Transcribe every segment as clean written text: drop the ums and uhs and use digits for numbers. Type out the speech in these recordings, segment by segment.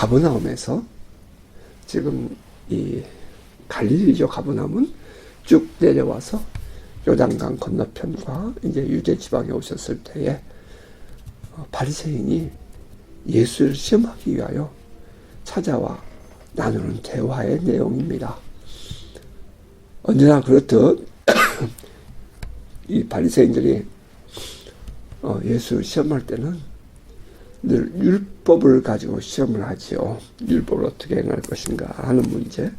가버나움에서 지금 이 갈릴리죠. 가버나움은 쭉 내려와서 요단강 건너편과 이제 유대 지방에 오셨을 때에 바리새인이 예수를 시험하기 위하여 찾아와 나누는 대화의 내용입니다. 언제나 그렇듯 이 바리새인들이 예수를 시험할 때는 늘 율법을 가지고 시험을 하지요. 율법을 어떻게 행할 것인가 하는 문제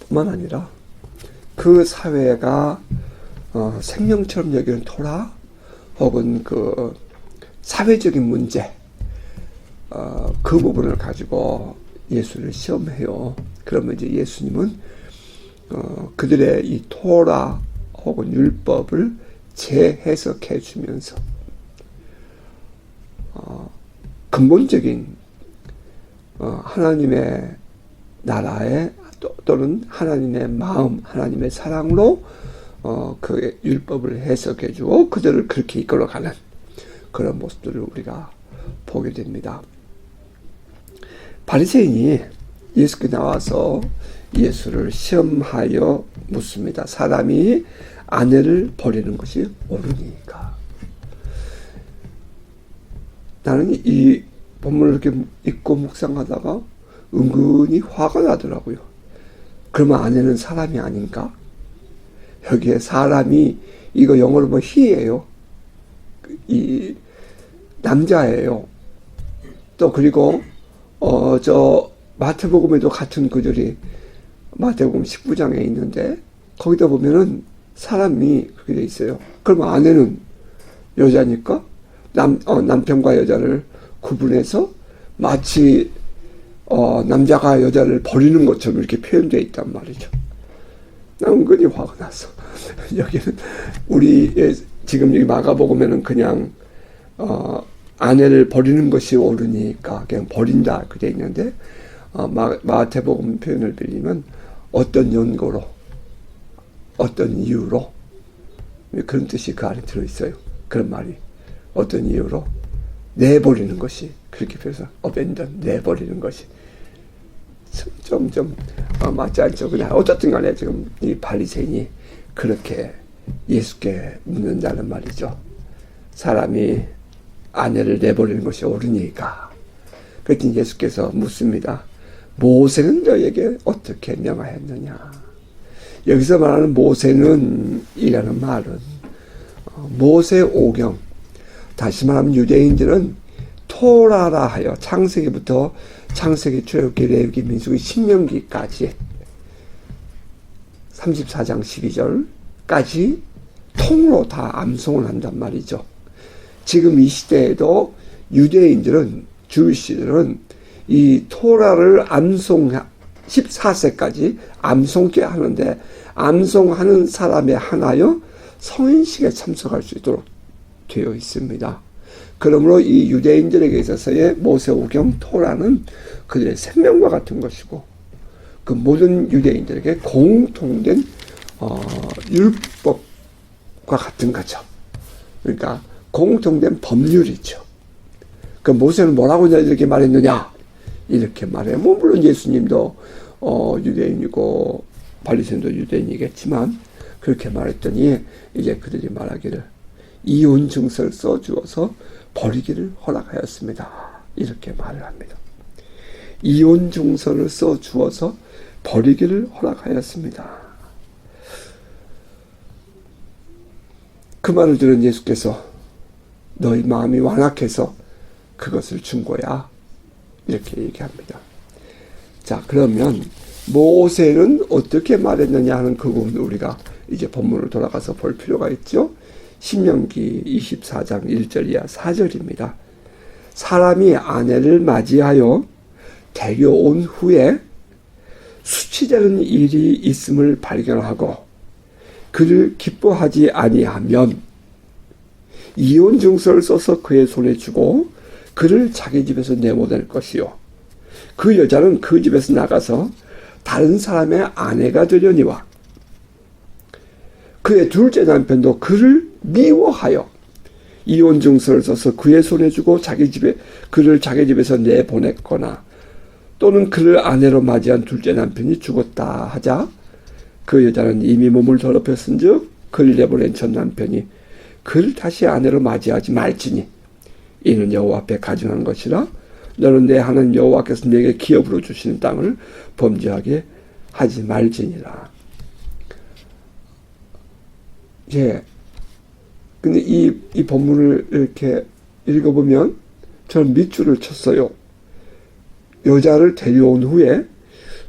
뿐만 아니라 그 사회가 생명처럼 여기는 토라 혹은 그 사회적인 문제 그 부분을 가지고 예수를 시험해요. 그러면 이제 예수님은 그들의 이 토라 혹은 율법을 재해석해 주면서 근본적인 하나님의 나라의 또는 하나님의 마음, 하나님의 사랑으로 그 율법을 해석해 주고 그들을 그렇게 이끌어가는 그런 모습들을 우리가 보게 됩니다. 바리새인이 예수께 나와서 예수를 시험하여 묻습니다. 사람이 아내를 버리는 것이 옳으니까. 나는 이 본문을 이렇게 읽고 묵상하다가 은근히 화가 나더라고요. 그러면 아내는 사람이 아닌가? 여기에 사람이 이거 영어로 뭐 he예요. 이 남자예요. 또 그리고 저 마태복음에도 같은 구절이 마태복음 19장에 있는데 거기다 보면은 사람이 그렇게 돼 있어요. 그러면 아내는 여자니까 남편과 여자를 구분해서 마치 남자가 여자를 버리는 것처럼 이렇게 표현되어 있단 말이죠. 나 은근히 화가 났어. 여기는 우리 지금 여기 마가복음에는 그냥 아내를 버리는 것이 옳으니까 그냥 버린다 그렇게 돼 있는데 마태복음 표현을 빌리면 어떤 연고로 어떤 이유로 그런 뜻이 그 안에 들어있어요. 그런 말이 어떤 이유로 내버리는 것이 그렇게 표현해서 abandon 내버리는 것이 좀 맞지 않죠. 그냥 어쨌든 간에 지금 이 바리새인이 그렇게 예수께 묻는다는 말이죠. 사람이 아내를 내버리는 것이 옳으니까. 그랬더니 예수께서 묻습니다. 모세는 너에게 어떻게 명하였느냐. 여기서 말하는 모세는 이라는 말은 모세 오경, 다시 말하면 유대인들은 토라라 하여 창세기부터 창세기, 출애굽기, 레위기, 민수기, 신명기까지 34장 12절까지 통으로 다 암송을 한단 말이죠. 지금 이 시대에도 유대인들은 주이시들은 이 토라를 14세까지 암송케 하는데 암송하는 사람의 하나여 성인식에 참석할 수 있도록 되어 있습니다. 그러므로 이 유대인들에게 있어서의 모세오경 토라는 그들의 생명과 같은 것이고 그 모든 유대인들에게 공통된 율법과 같은 거죠. 그러니까 공통된 법률이죠. 그 모세는 뭐라고 이렇게 말했느냐? 이렇게 말해요. 물론 예수님도 유대인이고 바리새인도 유대인이겠지만 그렇게 말했더니 이제 그들이 말하기를 이혼 증서를 써주어서 버리기를 허락하였습니다. 이렇게 말을 합니다. 이혼 증서를 써주어서 버리기를 허락하였습니다. 그 말을 들은 예수께서 너희 마음이 완악해서 그것을 준 거야. 이렇게 얘기합니다. 자, 그러면 모세는 어떻게 말했느냐 하는 그 부분을 우리가 이제 본문으로 돌아가서 볼 필요가 있죠. 신명기 24장 1절 이하 4절입니다. 사람이 아내를 맞이하여 데려온 후에 수치되는 일이 있음을 발견하고 그를 기뻐하지 아니하면 이혼 증서를 써서 그의 손에 주고 그를 자기 집에서 내보낼 것이요. 그 여자는 그 집에서 나가서 다른 사람의 아내가 되려니와 그의 둘째 남편도 그를 미워하여 이혼 증서를 써서 그의 손에 주고 그를 자기 집에서 내보냈거나 또는 그를 아내로 맞이한 둘째 남편이 죽었다 하자 그 여자는 이미 몸을 더럽혔은즉 그를 내보낸 첫 남편이 그를 다시 아내로 맞이하지 말지니 이는 여호와 앞에 가증한 것이라 너는 내 하나님 여호와께서 내게 기업으로 주시는 땅을 범죄하게 하지 말지니라. 예. 근데 이 본문을 이렇게 읽어보면 저는 밑줄을 쳤어요. 여자를 데려온 후에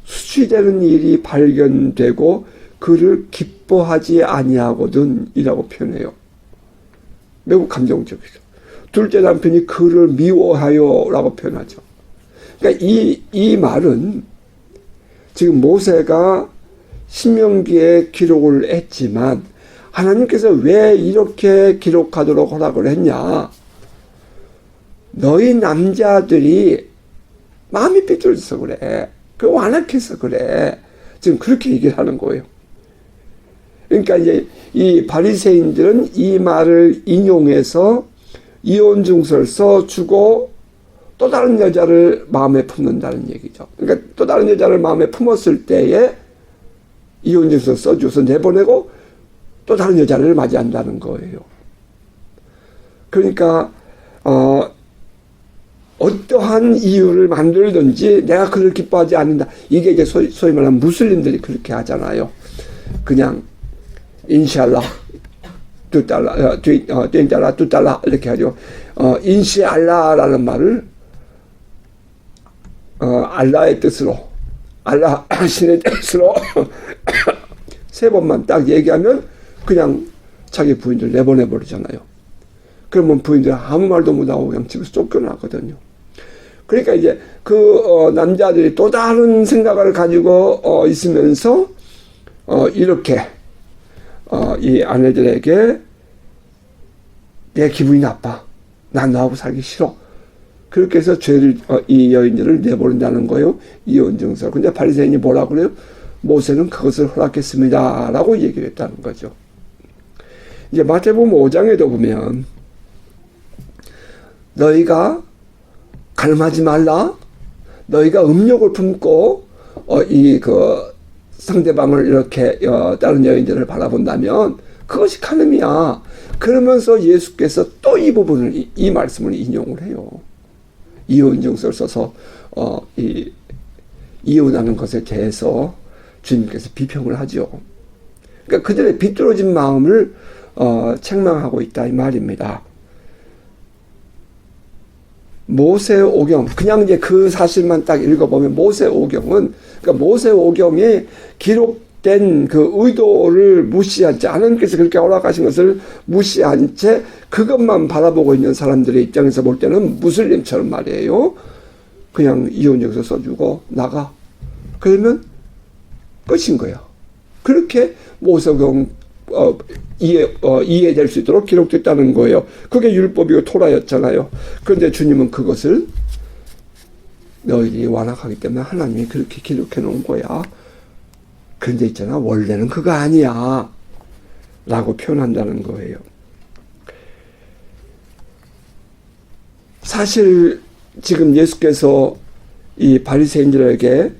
수치되는 일이 발견되고 그를 기뻐하지 아니하거든 이라고 표현해요. 매우 감정적이죠. 둘째 남편이 그를 미워하여 라고 표현하죠. 그러니까 이 말은 지금 모세가 신명기에 기록을 했지만 하나님께서 왜 이렇게 기록하도록 허락을 했냐? 너희 남자들이 마음이 삐뚤어져서 그래. 완악해서 그래. 지금 그렇게 얘기를 하는 거예요. 그러니까 이제 이 바리새인들은 이 말을 인용해서 이혼 증서를 써주고 또 다른 여자를 마음에 품는다는 얘기죠. 그러니까 또 다른 여자를 마음에 품었을 때에 이혼 증서 써줘서 내보내고 또 다른 여자를 맞이한다는 거예요. 그러니까 어떠한 이유를 만들든지 내가 그를 기뻐하지 않는다. 이게 이제 소위 말하는 무슬림들이 그렇게 하잖아요. 그냥 인샬라 $2, $2 이렇게 하죠. 인시알라라는 말을 알라의 뜻으로 알라 신의 뜻으로 세 번만 딱 얘기하면 그냥 자기 부인들 내보내버리잖아요. 그러면 부인들 아무 말도 못하고 그냥 집에서 쫓겨나거든요. 그러니까 이제 남자들이 또 다른 생각을 가지고 있으면서 이렇게 이 아내들에게 내 기분이 나빠. 난 너하고 살기 싫어. 그렇게 해서 이 여인들을 내보낸다는 거예요. 이혼 증서. 근데 바리새인이 뭐라고 그래요? 모세는 그것을 허락했습니다. 라고 얘기를 했다는 거죠. 이제 마태복음 5장에도 보면 너희가 갈망하지 말라. 너희가 음욕을 품고 상대방을 이렇게 다른 여인들을 바라본다면 그것이 간음이야. 그러면서 예수께서 또 이 부분을 이 말씀을 인용을 해요. 이혼 증서를 써서 이혼하는 것에 대해서 주님께서 비평을 하죠. 그러니까 그들의 비뚤어진 마음을 책망하고 있다 이 말입니다. 모세오경 그냥 이제 그 사실만 딱 읽어보면 모세오경은 그러니까 모세오경에 기록된 그 의도를 무시한 채 하나님께서 그렇게 허락하신 것을 무시한 채 그것만 바라보고 있는 사람들의 입장에서 볼 때는 무슬림처럼 말이에요. 그냥 이혼증서 써주고 나가. 그러면 끝인 거예요. 그렇게 모세오경 이해될 수 있도록 기록됐다는 거예요. 그게 율법이고 토라였잖아요. 그런데 주님은 그것을 너희들이 완악하기 때문에 하나님이 그렇게 기록해 놓은 거야. 그런데 있잖아, 원래는 그거 아니야 라고 표현한다는 거예요. 사실 지금 예수께서 이 바리새인들에게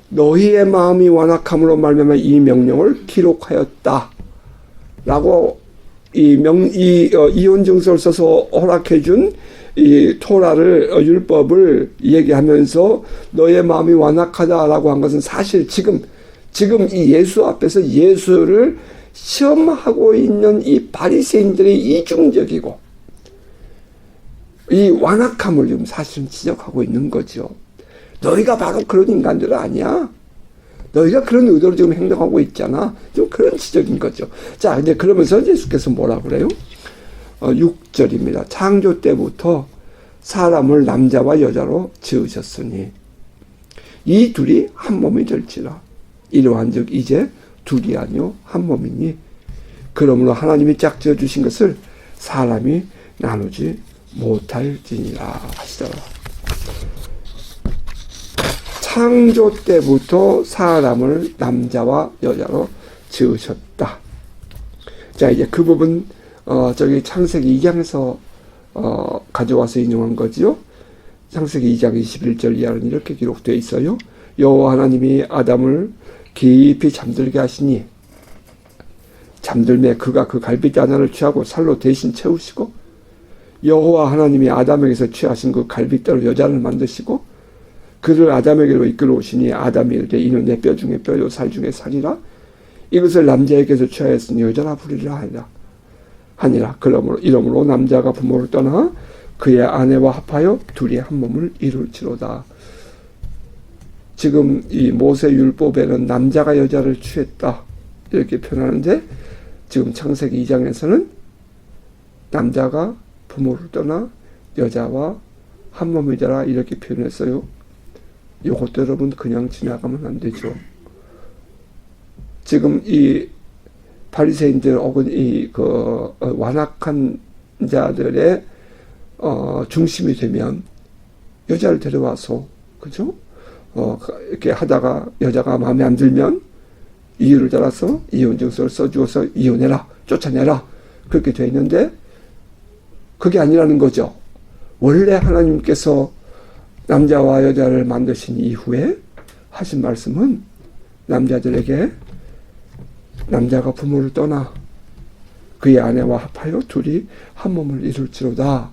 너희의 마음이 완악함으로 말미암아 이 명령을 기록하였다 라고 이혼 증서를 써서 허락해준 이 토라를 율법을 얘기하면서 너의 마음이 완악하다라고 한 것은 사실 지금 이 예수 앞에서 예수를 시험하고 있는 이 바리새인들의 이중적이고 이 완악함을 지금 사실은 지적하고 있는 거죠. 너희가 바로 그런 인간들 아니야? 너희가 그런 의도로 지금 행동하고 있잖아. 좀 그런 지적인 거죠. 자, 이제 그러면서 예수께서 뭐라 그래요? 6절입니다. 창조 때부터 사람을 남자와 여자로 지으셨으니 이 둘이 한 몸이 될지라. 이러한즉 이제 둘이 아니요 한 몸이니 그러므로 하나님이 짝지어 주신 것을 사람이 나누지 못할지니라 하시더라. 창조 때부터 사람을 남자와 여자로 지으셨다. 자, 이제 그 부분 저기 창세기 2장에서 가져와서 인용한 거지요. 창세기 2장 21절 이하는 이렇게 기록되어 있어요. 여호와 하나님이 아담을 깊이 잠들게 하시니 잠들매 그가 그 갈빗대 하나를 취하고 살로 대신 채우시고 여호와 하나님이 아담에게서 취하신 그 갈빗대로 여자를 만드시고 그를 아담에게로 이끌어 오시니 아담이 이르되 이는 내 뼈 중에 뼈요 살 중에 살이라 이것을 남자에게서 취하였으니 여자라 부르리라 하니라. 이러므로 남자가 부모를 떠나 그의 아내와 합하여 둘이 한 몸을 이룰지로다. 지금 이 모세율법에는 남자가 여자를 취했다 이렇게 표현하는데 지금 창세기 2장에서는 남자가 부모를 떠나 여자와 한 몸이 되라 이렇게 표현했어요. 이것도 여러분 그냥 지나가면 안 되죠. 지금 이 바리새인들 혹은 완악한 자들의 중심이 되면 여자를 데려와서 그죠? 이렇게 하다가 여자가 마음에 안 들면 이유를 따라서 이혼 증서를 써주어서 이혼해라, 쫓아내라 그렇게 돼 있는데 그게 아니라는 거죠. 원래 하나님께서 남자와 여자를 만드신 이후에 하신 말씀은 남자들에게 남자가 부모를 떠나 그의 아내와 합하여 둘이 한 몸을 이룰지로다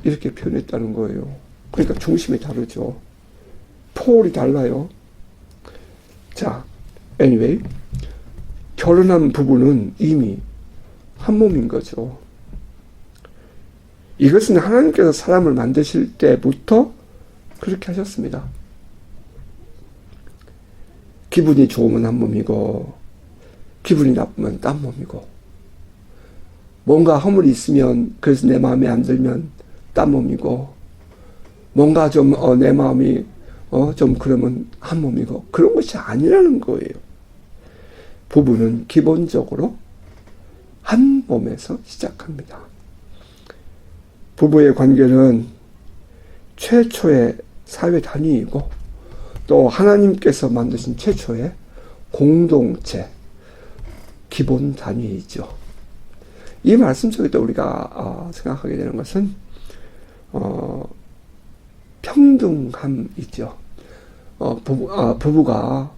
이렇게 표현했다는 거예요. 그러니까 중심이 다르죠. 폴이 달라요. 자, anyway 결혼한 부부는 이미 한 몸인 거죠. 이것은 하나님께서 사람을 만드실 때부터 그렇게 하셨습니다. 기분이 좋으면 한 몸이고 기분이 나쁘면 딴 몸이고 뭔가 허물이 있으면 그래서 내 마음에 안 들면 딴 몸이고 뭔가 좀 내 마음이 좀 그러면 한 몸이고 그런 것이 아니라는 거예요. 부부는 기본적으로 한 몸에서 시작합니다. 부부의 관계는 최초의 사회 단위이고 또 하나님께서 만드신 최초의 공동체 기본 단위이죠. 이 말씀 속에도 우리가 생각하게 되는 것은 평등함이죠. 부부가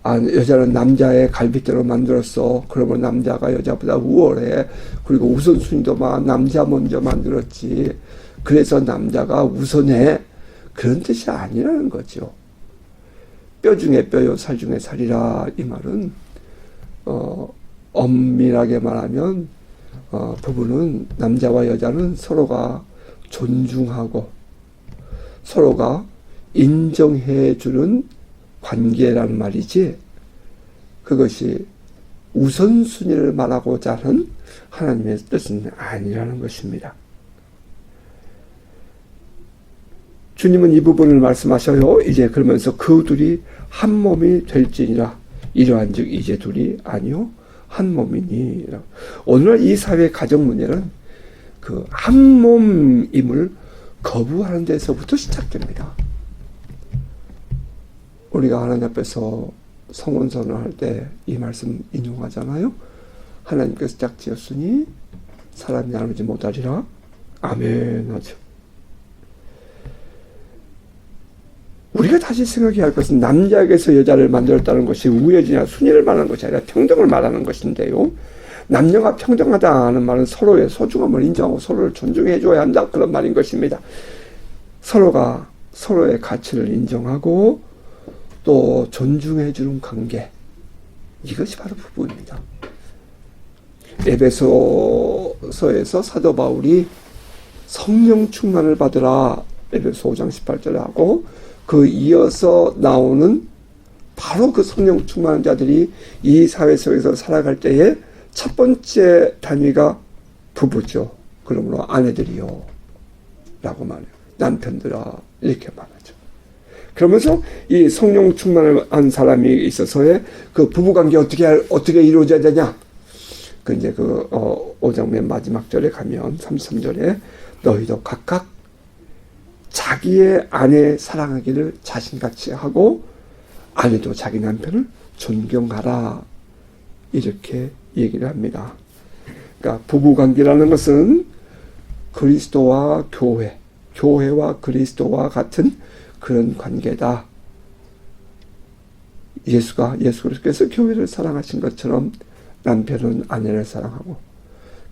여자는 남자의 갈빗대로 만들었어. 그러면 남자가 여자보다 우월해. 그리고 우선순위도 남자 먼저 만들었지. 그래서 남자가 우선해. 그런 뜻이 아니라는 거죠. 뼈 중에 뼈요 살 중에 살이라 이 말은 엄밀하게 말하면 부부는 남자와 여자는 서로가 존중하고 서로가 인정해주는 관계란 말이지 그것이 우선순위를 말하고자 하는 하나님의 뜻은 아니라는 것입니다. 주님은 이 부분을 말씀하셔요. 이제 그러면서 그 둘이 한 몸이 될지니라 이러한즉 이제 둘이 아니요 한 몸이니. 오늘날 이 사회 가정 문제는 그 한 몸임을 거부하는 데서부터 시작됩니다. 우리가 하나님 앞에서 성원선을 할 때 이 말씀 인용하잖아요. 하나님께서 짝지었으니 사람이 나누지 못하리라. 아멘 하죠. 우리가 다시 생각해야 할 것은 남자에게서 여자를 만들었다는 것이 우애지나 순위를 말하는 것이 아니라 평등을 말하는 것인데요. 남녀가 평등하다는 말은 서로의 소중함을 인정하고 서로를 존중해 줘야 한다 그런 말인 것입니다. 서로가 서로의 가치를 인정하고 또 존중해 주는 관계 이것이 바로 부부입니다. 에베소서에서 사도 바울이 성령 충만을 받으라 에베소 5장 18절에 하고 그 이어서 나오는 바로 그 성령 충만한 자들이 이 사회 속에서 살아갈 때에 첫 번째 단위가 부부죠. 그러므로 아내들이요 라고 말해요. 남편들아 이렇게 말하죠. 그러면서 이 성령 충만한 사람이 있어서의 그 부부관계 어떻게 이루어져야 되냐? 그 이제 5장 맨 마지막 절에 가면 33절에 너희도 각각 자기의 아내 사랑하기를 자신같이 하고 아내도 자기 남편을 존경하라 이렇게 얘기를 합니다. 그러니까 부부관계라는 것은 그리스도와 교회, 교회와 그리스도와 같은 그런 관계다. 예수 그리스도께서 교회를 사랑하신 것처럼 남편은 아내를 사랑하고,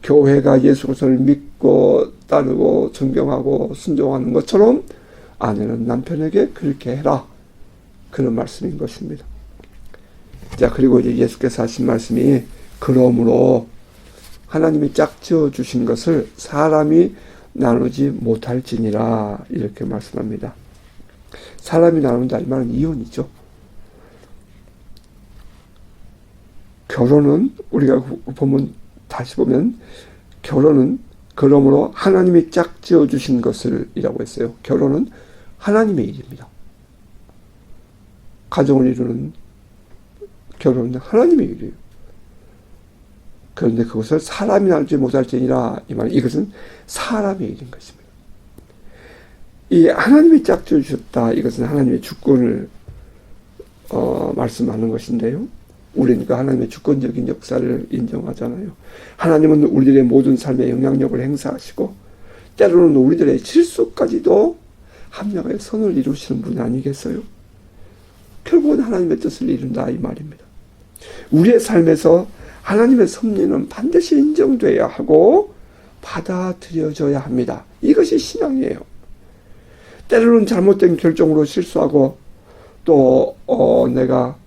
교회가 예수 그리스도를 믿고 따르고 존경하고 순종하는 것처럼 아내는 남편에게 그렇게 해라. 그런 말씀인 것입니다. 자, 그리고 이제 예수께서 하신 말씀이, 그러므로 하나님이 짝지어 주신 것을 사람이 나누지 못할지니라, 이렇게 말씀합니다. 사람이 나눈다 이 말은 이혼이죠. 결혼은 우리가 보면, 다시 보면 결혼은 그러므로 하나님이 짝지어 주신 것을 이라고 했어요. 결혼은 하나님의 일입니다. 가정을 이루는 결혼은 하나님의 일이에요. 그런데 그것을 사람이 나누지 못할지니라, 이 말은 이것은 사람의 일인 것입니다. 이 하나님이 짝지어 주셨다, 이것은 하나님의 주권을 말씀하는 것인데요. 우리는 그 하나님의 주권적인 역사를 인정하잖아요. 하나님은 우리들의 모든 삶에 영향력을 행사하시고 때로는 우리들의 실수까지도 합력의 선을 이루시는 분이 아니겠어요? 결국은 하나님의 뜻을 이룬다, 이 말입니다. 우리의 삶에서 하나님의 섭리는 반드시 인정돼야 하고 받아들여져야 합니다. 이것이 신앙이에요. 때로는 잘못된 결정으로 실수하고 또 내가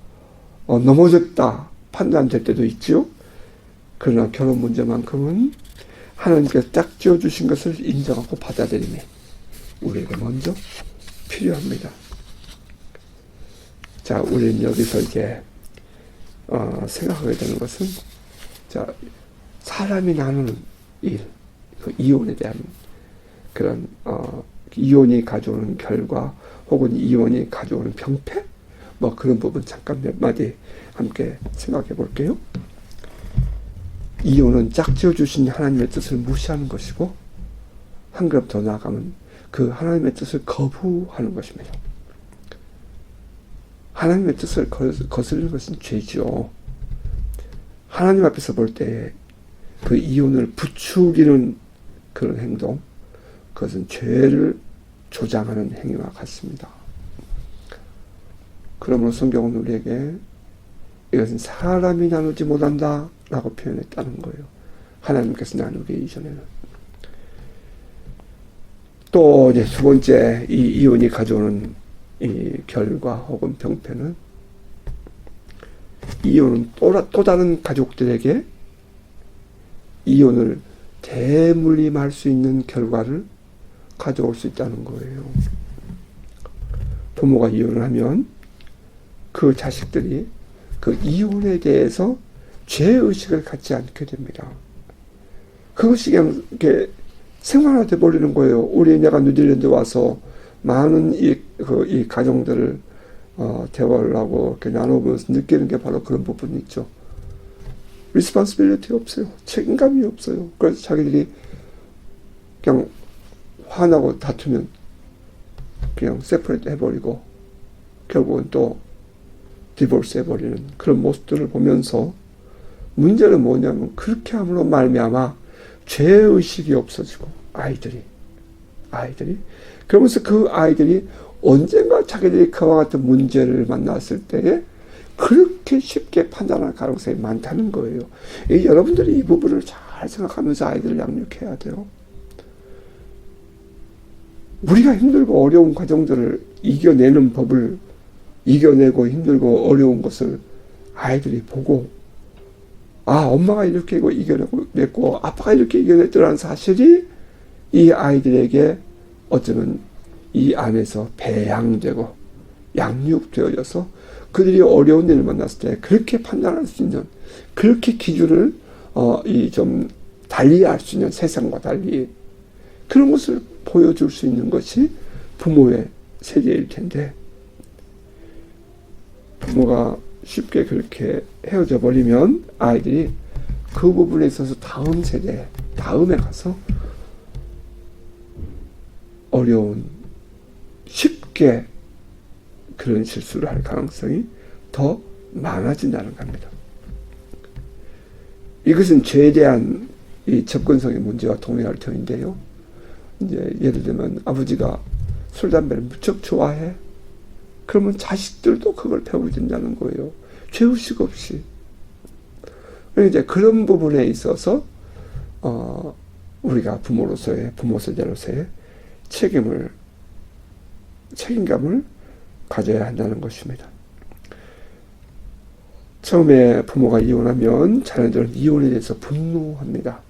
넘어졌다 판단될 때도 있지요. 그러나 결혼 문제만큼은 하나님께서 짝지어 주신 것을 인정하고 받아들임이 우리에게 먼저 필요합니다. 자, 우리는 여기서 이제 생각하게 되는 것은, 자, 사람이 나누는 일, 그 이혼에 대한 그런 이혼이 가져오는 결과 혹은 이혼이 가져오는 병폐, 뭐 그런 부분 잠깐 몇 마디 함께 생각해 볼게요. 이혼은 짝지어 주신 하나님의 뜻을 무시하는 것이고, 한 걸음 더 나아가면 그 하나님의 뜻을 거부하는 것입니다. 하나님의 뜻을 거스르는 것은 죄죠. 하나님 앞에서 볼 때 그 이혼을 부추기는 그런 행동, 그것은 죄를 조장하는 행위와 같습니다. 그러므로 성경은 우리에게 이것은 사람이 나누지 못한다 라고 표현했다는 거예요. 하나님께서 나누기 이전에는. 또 이제 두 번째, 이 이혼이 가져오는 이 결과 혹은 병폐는, 이혼은 또 다른 가족들에게 이혼을 대물림할 수 있는 결과를 가져올 수 있다는 거예요. 부모가 이혼을 하면 그 자식들이 그 이혼에 대해서 죄의식을 갖지 않게 됩니다. 그것이 그냥 이렇게 생활화돼 버리는 거예요. 우리 애가 뉴질랜드 와서 많은 이 가정들을 대화를 하고 이렇게 나눠보면서 느끼는 게 바로 그런 부분이 있죠. 리스폰시빌리티 없어요. 책임감이 없어요. 그래서 자기들이 그냥 화나고 다투면 그냥 세퍼레이트 해버리고 결국은 또 디보스 해버리는 그런 모습들을 보면서, 문제는 뭐냐면 그렇게 함으로 말미암아 죄의식이 없어지고 아이들이 그러면서 그 아이들이 언젠가 자기들이 그와 같은 문제를 만났을 때에 그렇게 쉽게 판단할 가능성이 많다는 거예요. 여러분들이 이 부분을 잘 생각하면서 아이들을 양육해야 돼요. 우리가 힘들고 어려운 과정들을 이겨내는 법을, 이겨내고 힘들고 어려운 것을 아이들이 보고, 아, 엄마가 이렇게 이겨냈고 아빠가 이렇게 이겨냈더라는 사실이 이 아이들에게 어쩌면 이 안에서 배양되고 양육되어져서 그들이 어려운 일을 만났을 때 그렇게 판단할 수 있는, 그렇게 기준을 좀 달리 할 수 있는, 세상과 달리 그런 것을 보여줄 수 있는 것이 부모의 세계일 텐데, 부모가 쉽게 그렇게 헤어져 버리면 아이들이 그 부분에 있어서 다음 세대, 다음에 가서 어려운, 쉽게 그런 실수를 할 가능성이 더 많아진다는 겁니다. 이것은 죄에 대한 이 접근성의 문제와 동의할 터인데요. 이제 예를 들면 아버지가 술, 담배를 무척 좋아해. 그러면 자식들도 그걸 배우게 된다는 거예요. 죄의식 없이. 이제 그런 부분에 있어서 우리가 부모로서의, 부모 세대로서의 책임감을 가져야 한다는 것입니다. 처음에 부모가 이혼하면 자녀들은 이혼에 대해서 분노합니다.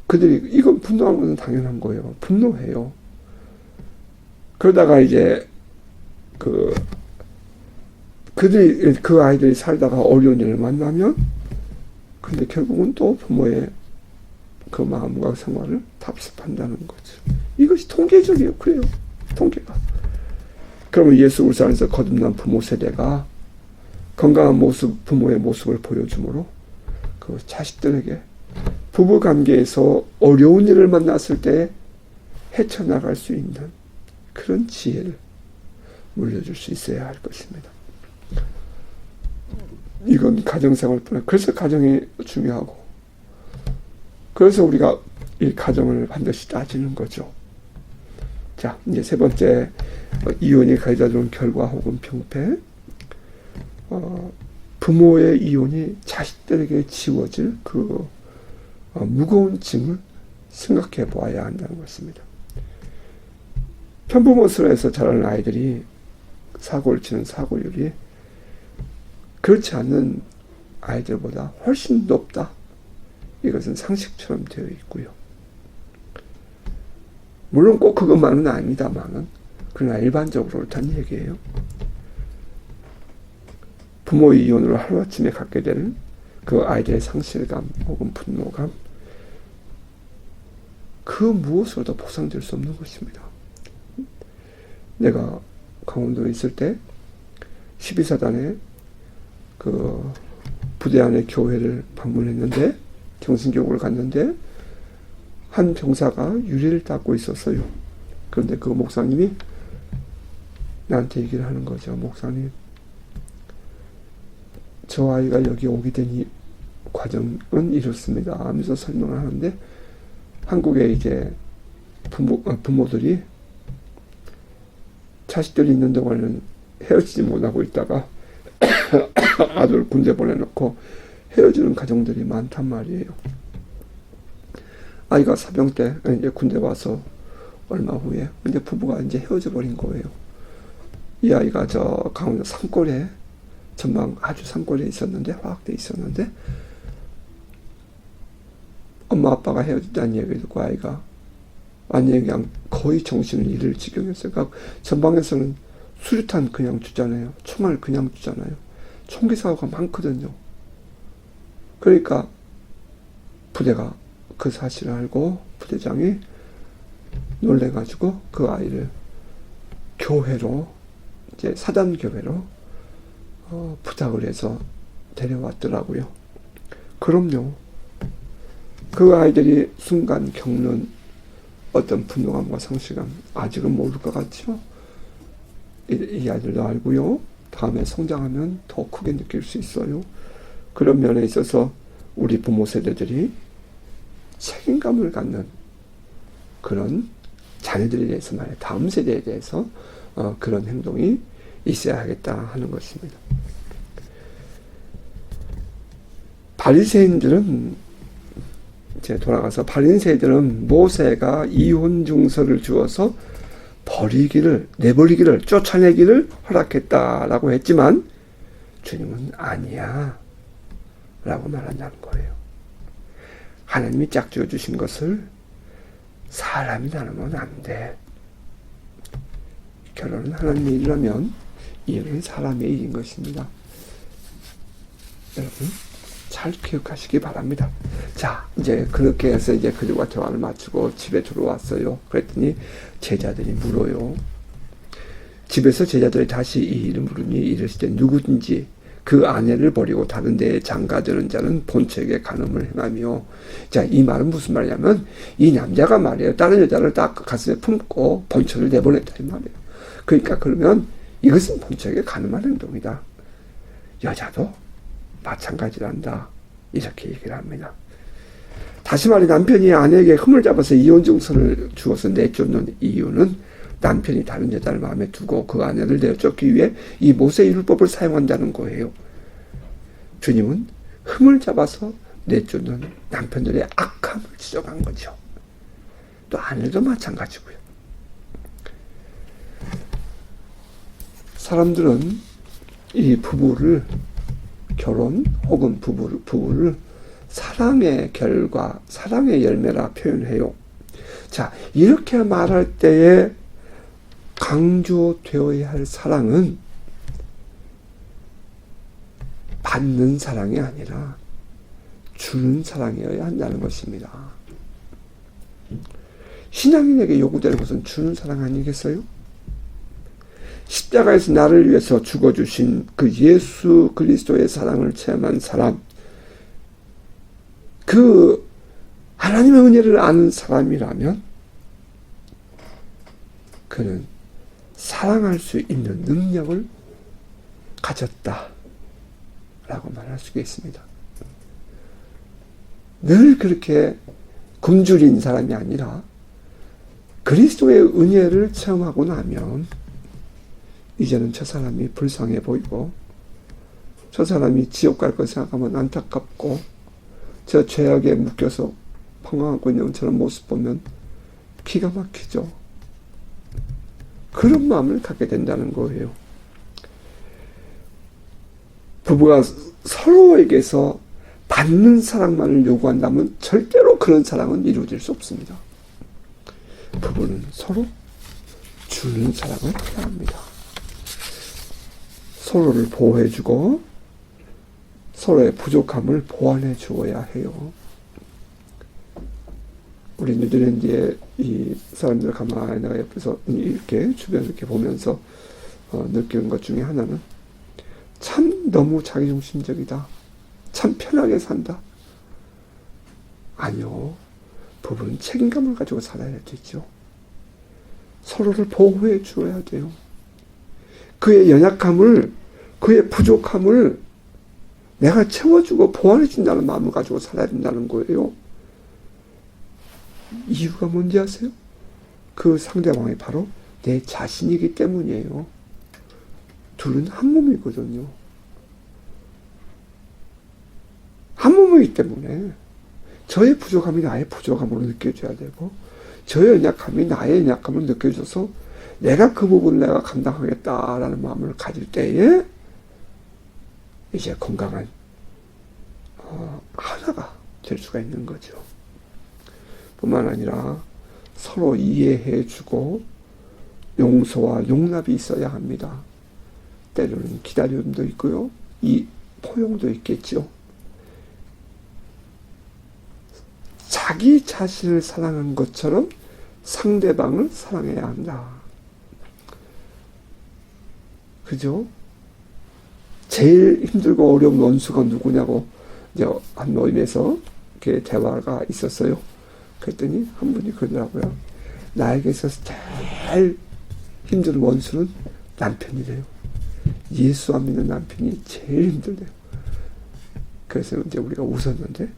그들이 이건 분노하는 것은 당연한 거예요. 분노해요. 그러다가 이제 그 아이들이 살다가 어려운 일을 만나면 근데 결국은 또 부모의 그 마음과 생활을 답습한다는 거죠. 이것이 통계적이에요. 그래요. 통계가. 그러면 예수 그리스도 안에서 거듭난 부모 세대가 건강한 부모의 모습을 보여주므로 그 자식들에게 부부 관계에서 어려운 일을 만났을 때 헤쳐나갈 수 있는 그런 지혜를 물려줄 수 있어야 할 것입니다. 이건 가정생활뿐만, 그래서 가정이 중요하고, 그래서 우리가 이 가정을 반드시 따지는 거죠. 자, 이제 세 번째, 이혼이 가져다 주는 결과 혹은 병폐. 부모의 이혼이 자식들에게 지워질 그 무거운 짐을 생각해 보아야 한다는 것입니다. 편부모스로 해서 자라는 아이들이 사고를 치는 사고율이 그렇지 않은 아이들보다 훨씬 높다. 이것은 상식처럼 되어 있고요. 물론 꼭 그것만은 아닙니다만은, 그러나 일반적으로 옳다는 얘기예요. 부모 이혼으로 하루아침에 갖게 되는 그 아이들의 상실감 혹은 분노감, 그 무엇으로도 보상될 수 없는 것입니다. 내가 강원도에 있을 때 12사단에 그 부대 안에 교회를 방문했는데, 경신교육을 갔는데 한 병사가 유리를 닦고 있었어요. 그런데 그 목사님이 나한테 얘기를 하는 거죠. 목사님, 저 아이가 여기 오게 된 이 과정은 이렇습니다 하면서 설명을 하는데, 한국에 이제 부모들이 자식들이 있는 동안은 헤어지지 못하고 있다가 아들 군대 보내놓고 헤어지는 가정들이 많단 말이에요. 아이가 사병 때 이제 군대 와서 얼마 후에 이제 부부가 이제 헤어져 버린 거예요. 이 아이가 저 강원도 산골에, 전방 아주 산골에 있었는데, 화학대에 있었는데, 엄마 아빠가 헤어졌다는 얘기를 듣고 아이가 완전히 그냥 거의 정신을 잃을 지경이었어요. 그러니까 전방에서는 수류탄 그냥 주잖아요. 총알 그냥 주잖아요. 총기 사고가 많거든요. 그러니까 부대가 그 사실을 알고 부대장이 놀래가지고 그 아이를 교회로, 이제 사단교회로 부탁을 해서 데려왔더라고요. 그럼요. 그 아이들이 순간 겪는 어떤 분노감과 상실감, 아직은 모를 것 같죠? 이 아이들도 알고요. 다음에 성장하면 더 크게 느낄 수 있어요. 그런 면에 있어서 우리 부모 세대들이 책임감을 갖는 그런 자녀들에 대해서 말이에요. 다음 세대에 대해서 그런 행동이 있어야 하겠다 하는 것입니다. 바리새인들은, 이제 돌아가서 바리새인들은 모세가 이혼 증서를 주어서 내버리기를, 쫓아내기를 허락했다라고 했지만 주님은 아니야 라고 말한다는 거예요. 하나님이 짝지어 주신 것을 사람이 나누면 안 돼. 결혼은 하나님의 일이라면 이혼은 사람의 일인 것입니다. 여러분 잘 기억하시기 바랍니다. 자, 이제 그렇게 해서 이제 그들과 대화를 마치고 집에 들어왔어요. 그랬더니 제자들이 물어요. 집에서 제자들이 다시 이 일을 물으니 이르실 때 누구든지 그 아내를 버리고 다른 데에 장가드는 자는 본처에게 간음을 행하며. 자, 이 말은 무슨 말이냐면 이 남자가 말이에요. 다른 여자를 딱 가슴에 품고 본처를 내보냈다 이 말이에요. 그러니까 그러면 이것은 본처에게 간음한 행동이다. 여자도 마찬가지란다. 이렇게 얘기를 합니다. 다시 말해 남편이 아내에게 흠을 잡아서 이혼 증서를 주어서 내쫓는 이유는 남편이 다른 여자를 마음에 두고 그 아내를 내쫓기 위해 이 모세 율법을 사용한다는 거예요. 주님은 흠을 잡아서 내쫓는 남편들의 악함을 지적한 거죠. 또 아내도 마찬가지고요. 사람들은 이 부부를 결혼 혹은 부부를 사랑의 결과, 사랑의 열매라 표현해요. 자, 이렇게 말할 때에 강조되어야 할 사랑은 받는 사랑이 아니라 주는 사랑이어야 한다는 것입니다. 신앙인에게 요구되는 것은 주는 사랑 아니겠어요? 십자가에서 나를 위해서 죽어주신 그 예수 그리스도의 사랑을 체험한 사람, 그 하나님의 은혜를 아는 사람이라면 그는 사랑할 수 있는 능력을 가졌다 라고 말할 수가 있습니다. 늘 그렇게 굶주린 사람이 아니라 그리스도의 은혜를 체험하고 나면 이제는 저 사람이 불쌍해 보이고 저 사람이 지옥 갈 거 생각하면 안타깝고 저 죄악에 묶여서 방황하고 있는 저런 모습 보면 기가 막히죠. 그런 마음을 갖게 된다는 거예요. 부부가 서로에게서 받는 사랑만을 요구한다면 절대로 그런 사랑은 이루어질 수 없습니다. 부부는 서로 주는 사랑을 해야 합니다. 서로를 보호해주고 서로의 부족함을 보완해 주어야 해요. 우리 뉴질랜드의 이 사람들 가만히 내가 옆에서 이렇게 주변을 이렇게 보면서 느끼는 것 중에 하나는 참 너무 자기중심적이다. 참 편하게 산다. 아니요. 부부는 책임감을 가지고 살아야 되죠. 서로를 보호해 주어야 돼요. 그의 연약함을, 그의 부족함을 내가 채워주고 보완해 준다는 마음을 가지고 살아야 된다는 거예요. 이유가 뭔지 아세요? 그 상대방이 바로 내 자신이기 때문이에요. 둘은 한 몸이거든요. 한 몸이기 때문에 저의 부족함이 나의 부족함으로 느껴져야 되고 저의 연약함이 나의 연약함을 느껴져서 내가 그 부분을 내가 감당하겠다라는 마음을 가질 때에 이제 건강한 하나가 될 수가 있는 거죠. 뿐만 아니라 서로 이해해주고 용서와 용납이 있어야 합니다. 때로는 기다림도 있고요. 이 포용도 있겠죠. 자기 자신을 사랑한 것처럼 상대방을 사랑해야 한다. 그죠? 제일 힘들고 어려운 원수가 누구냐고 이제 한 모임에서 이렇게 대화가 있었어요. 그랬더니 한 분이 그러더라고요. 나에게 있어서 제일 힘든 원수는 남편이래요. 예수 안 믿는 남편이 제일 힘들대요. 그래서 이제 우리가 웃었는데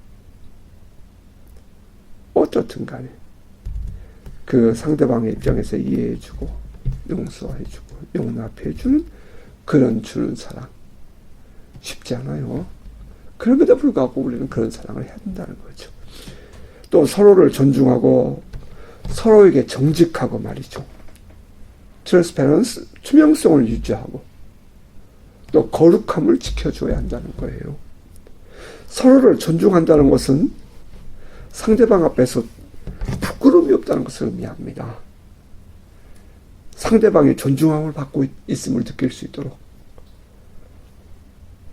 어떻든 간에 그 상대방의 입장에서 이해해주고 용서해주고 용납해주는 그런 주는 사랑 쉽지 않아요. 그럼에도 불구하고 우리는 그런 사랑을 해야 된다는 거죠. 또 서로를 존중하고 서로에게 정직하고 말이죠. 트랜스페런스, 투명성을 유지하고 또 거룩함을 지켜줘야 한다는 거예요. 서로를 존중한다는 것은 상대방 앞에서 부끄러움이 없다는 것을 의미합니다. 상대방의 존중함을 받고 있음을 느낄 수 있도록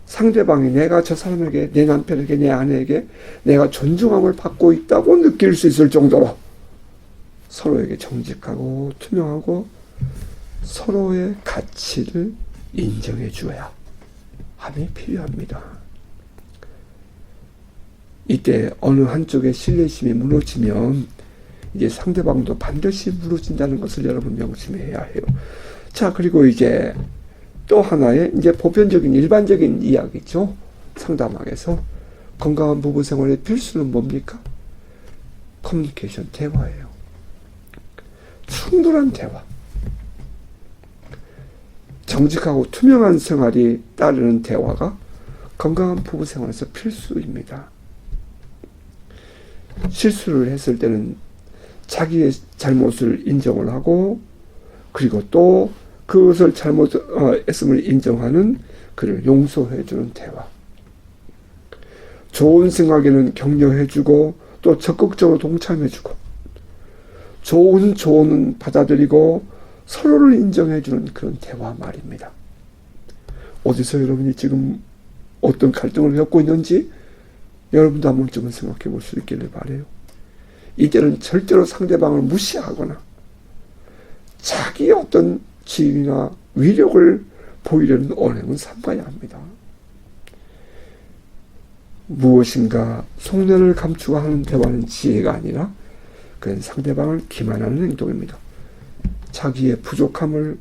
상대방이 내가 저 사람에게, 내 남편에게, 내 아내에게 내가 존중함을 받고 있다고 느낄 수 있을 정도로 서로에게 정직하고 투명하고 서로의 가치를 인정해 주어야 함이 필요합니다. 이때 어느 한쪽의 신뢰심이 무너지면 이제 상대방도 반드시 무너진다는 것을 여러분 명심해야 해요. 자, 그리고 이제 또 하나의 이제 보편적인 일반적인 이야기죠. 상담학에서 건강한 부부 생활의 필수는 뭡니까? 커뮤니케이션, 대화예요. 충분한 대화. 정직하고 투명한 생활이 따르는 대화가 건강한 부부 생활에서 필수입니다. 실수를 했을 때는 자기의 잘못을 인정을 하고, 그리고 또 그것을 잘못했음을 인정하는 그를 용서해주는 대화. 좋은 생각에는 격려해주고 또 적극적으로 동참해주고, 좋은 조언은 받아들이고 서로를 인정해주는 그런 대화 말입니다. 어디서 여러분이 지금 어떤 갈등을 겪고 있는지 여러분도 한 번쯤은 생각해 볼 수 있기를 바라요. 이때는 절대로 상대방을 무시하거나 자기의 어떤 지위나 위력을 보이려는 언행은 삼가야 합니다. 무엇인가 속내를 감추고 하는 대화는 지혜가 아니라 그건 상대방을 기만하는 행동입니다. 자기의 부족함을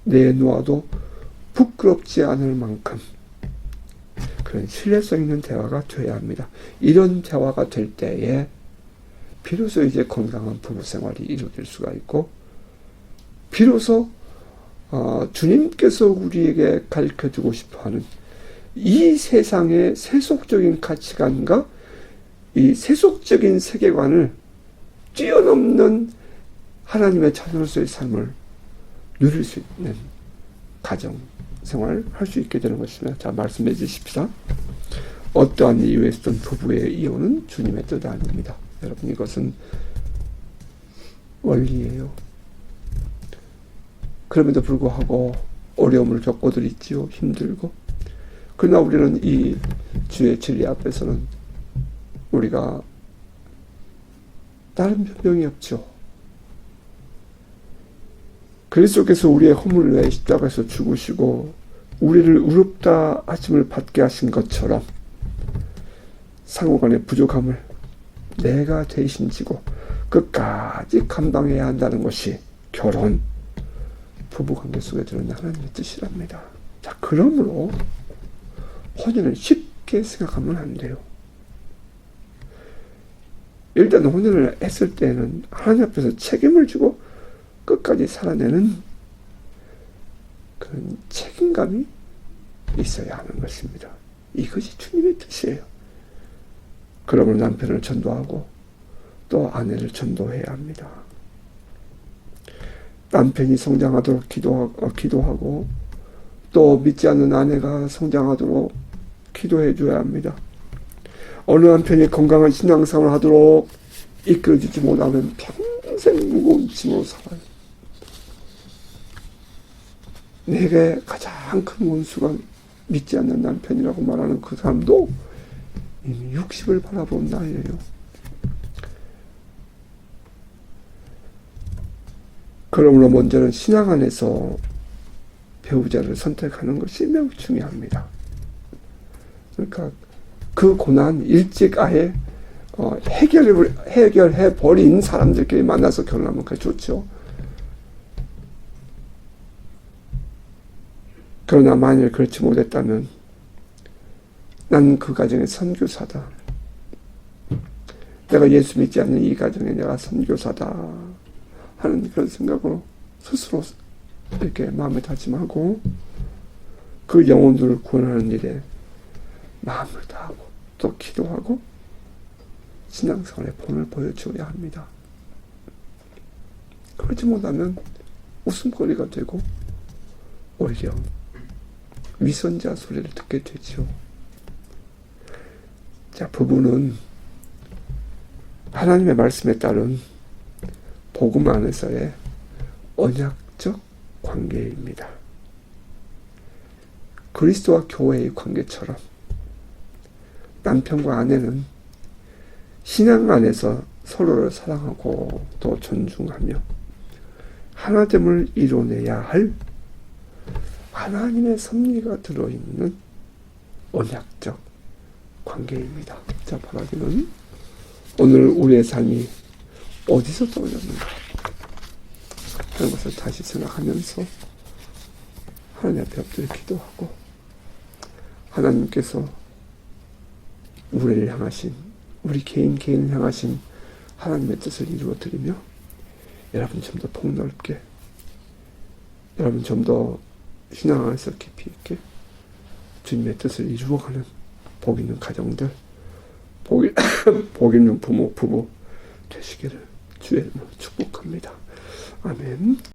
내놓아도 부끄럽지 않을 만큼 그런 신뢰성 있는 대화가 되어야 합니다. 이런 대화가 될 때에 비로소 이제 건강한 부부 생활이 이루어질 수가 있고, 비로소 주님께서 우리에게 가르쳐주고 싶어하는 이 세상의 세속적인 가치관과 이 세속적인 세계관을 뛰어넘는 하나님의 자녀로서의 삶을 누릴 수 있는 가정 생활을 할 수 있게 되는 것입니다. 자, 말씀해 주십시다. 어떠한 이유에서든 부부의 이혼은 주님의 뜻 아닙니다. 여러분, 이것은 원리예요. 그럼에도 불구하고 어려움을 겪고들 있지요. 힘들고. 그러나 우리는 이 주의 진리 앞에서는 우리가 다른 변명이 없죠. 그리스도께서 우리의 허물을 위해 십자가에서 죽으시고 우리를 의롭다 하심을 받게 하신 것처럼 상호간의 부족함을 내가 대신 지고 끝까지 감당해야 한다는 것이 결혼, 부부관계 속에 들어있는 하나님의 뜻이랍니다. 자, 그러므로 혼인을 쉽게 생각하면 안 돼요. 일단 혼인을 했을 때는 하나님 앞에서 책임을 지고 끝까지 살아내는 그런 책임감이 있어야 하는 것입니다. 이것이 주님의 뜻이에요. 그러면 남편을 전도하고 또 아내를 전도해야 합니다. 남편이 성장하도록 기도하고 또 믿지 않는 아내가 성장하도록 기도해 줘야 합니다. 어느 남편이 건강한 신앙생활을 하도록 이끌어주지 못하면 평생 무거운 짐으로 살아요. 내게 가장 큰 원수가 믿지 않는 남편이라고 말하는 그 사람도 이미 60을 바라본 나이에요. 그러므로 먼저는 신앙 안에서 배우자를 선택하는 것이 매우 중요합니다. 그러니까 그 고난 일찍 아예 해결해 버린 사람들끼리 만나서 결혼하면 그게 좋죠. 그러나 만일 그렇지 못했다면 난 그 가정의 선교사다. 내가 예수 믿지 않는 이 가정에 내가 선교사다 하는 그런 생각으로 스스로 이렇게 마음을 다짐하고 그 영혼들을 구원하는 일에 마음을 다하고 또 기도하고 신앙생활의 본을 보여줘야 합니다. 그렇지 못하면 웃음거리가 되고 오히려 위선자 소리를 듣게 되죠. 자, 부부는 하나님의 말씀에 따른 복음 안에서의 언약적 관계입니다. 그리스도와 교회의 관계처럼 남편과 아내는 신앙 안에서 서로를 사랑하고 또 존중하며 하나됨을 이뤄내야 할 하나님의 섭리가 들어있는 언약적 관계입니다. 자, 바라기는 오늘 우리의 삶이 어디서 떨어졌는가 하는 것을 다시 생각하면서 하나님 앞에 엎드려 기도하고 하나님께서 우리를 향하신, 우리 개인을 향하신 하나님의 뜻을 이루어 드리며, 여러분 좀 더 폭넓게, 여러분 좀 더 신앙 안에서 깊이 있게 주님의 뜻을 이루어가는 복 있는 가정들, 복 있는 부모, 부부 되시기를 주의 이름으로 축복합니다. 아멘.